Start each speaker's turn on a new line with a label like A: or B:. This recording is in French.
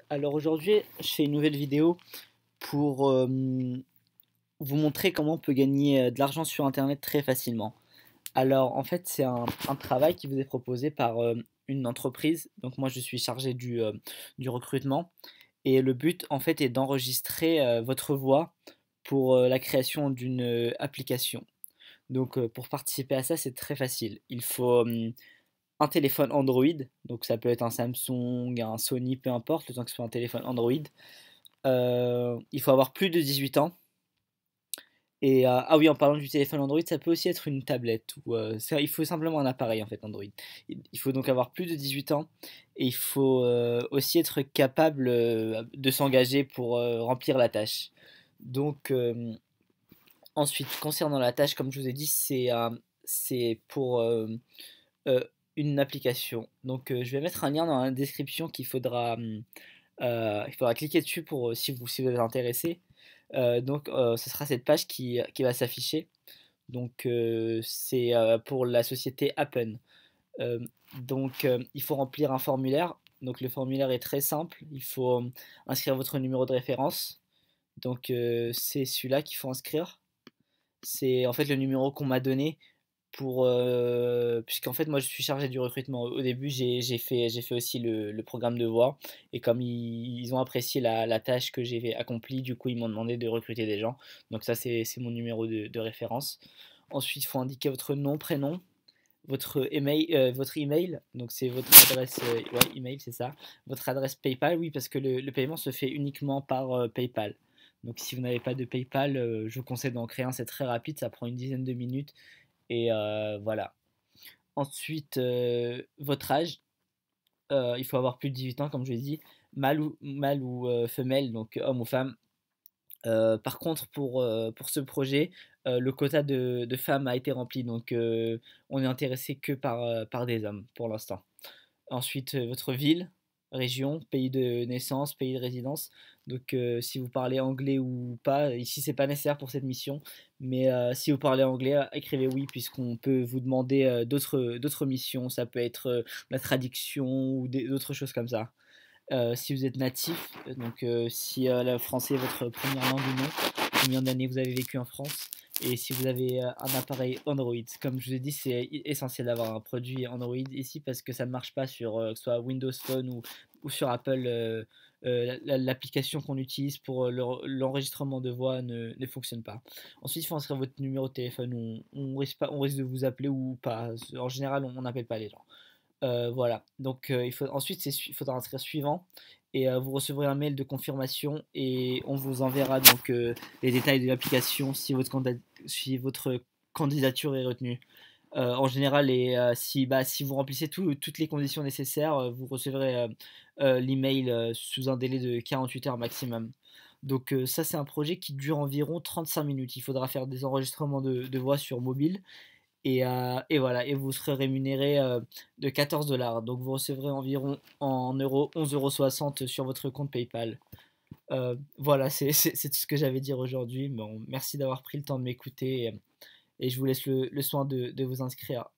A: Alors aujourd'hui, je fais une nouvelle vidéo pour vous montrer comment on peut gagner de l'argent sur Internet très facilement. Alors en fait, c'est un travail qui vous est proposé par une entreprise. Donc moi, je suis chargé du recrutement. Et le but, en fait, est d'enregistrer votre voix pour la création d'une application. Donc pour participer à ça, c'est très facile. Il faut un téléphone Android. Donc ça peut être un Samsung, un Sony, peu importe, le temps que ce soit un téléphone Android. Il faut avoir plus de 18 ans. Et ah oui, en parlant du téléphone Android, ça peut aussi être une tablette ou il faut simplement un appareil en fait Android. Il faut donc avoir plus de 18 ans et il faut aussi être capable de s'engager pour remplir la tâche. Donc ensuite, concernant la tâche, comme je vous ai dit, c'est pour euh, une application. Donc je vais mettre un lien dans la description il faudra cliquer dessus pour si vous êtes intéressé. Donc, ce sera cette page qui va s'afficher. Donc, c'est pour la société Appen. Euh, donc, il faut remplir un formulaire. Donc, le formulaire est très simple. Il faut inscrire votre numéro de référence. Donc, c'est celui-là qu'il faut inscrire. C'est en fait le numéro qu'on m'a donné pour, puisqu'en fait moi je suis chargé du recrutement. Au début j'ai fait aussi le programme de voix et comme ils ont apprécié la tâche que j'ai accomplie, du coup ils m'ont demandé de recruter des gens. Donc ça c'est mon numéro de référence. Ensuite il faut indiquer votre nom, prénom, votre email, donc c'est votre adresse, ouais, email c'est ça, votre adresse PayPal, oui parce que le paiement se fait uniquement par PayPal. Donc si vous n'avez pas de PayPal, je vous conseille d'en créer un, c'est très rapide, ça prend une dizaine de minutes et voilà. Ensuite, votre âge, il faut avoir plus de 18 ans comme je l'ai dit, mâle ou femelle, donc homme ou femme. Par contre, pour ce projet, le quota de femmes a été rempli, donc on est intéressé que par des hommes pour l'instant. Ensuite, votre ville, région, pays de naissance, pays de résidence. Donc, si vous parlez anglais ou pas, ici c'est pas nécessaire pour cette mission, mais si vous parlez anglais, écrivez oui, puisqu'on peut vous demander d'autres missions. Ça peut être la traduction ou d'autres choses comme ça. Si vous êtes natif, donc si le français est votre première langue ou non, combien d'années vous avez vécu en France, et si vous avez un appareil Android. Comme je vous ai dit, c'est essentiel d'avoir un produit Android ici parce que ça ne marche pas sur que ce soit Windows Phone ou sur Apple. L'application qu'on utilise pour l'enregistrement de voix ne fonctionne pas. Ensuite, il faut inscrire votre numéro de téléphone. On risque de vous appeler ou pas. En général, on n'appelle pas les gens. Voilà, donc il faudra inscrire suivant et vous recevrez un mail de confirmation et on vous enverra donc les détails de l'application si votre candidature est retenue. En général, si vous remplissez toutes les conditions nécessaires, vous recevrez l'email sous un délai de 48 heures maximum. Donc ça, c'est un projet qui dure environ 35 minutes. Il faudra faire des enregistrements de voix sur mobile et voilà, et vous serez rémunéré de 14 $. Donc vous recevrez environ en euros 11,60 € sur votre compte PayPal. Voilà, c'est tout ce que j'avais à dire aujourd'hui. Bon, merci d'avoir pris le temps de m'écouter et je vous laisse le soin de vous inscrire.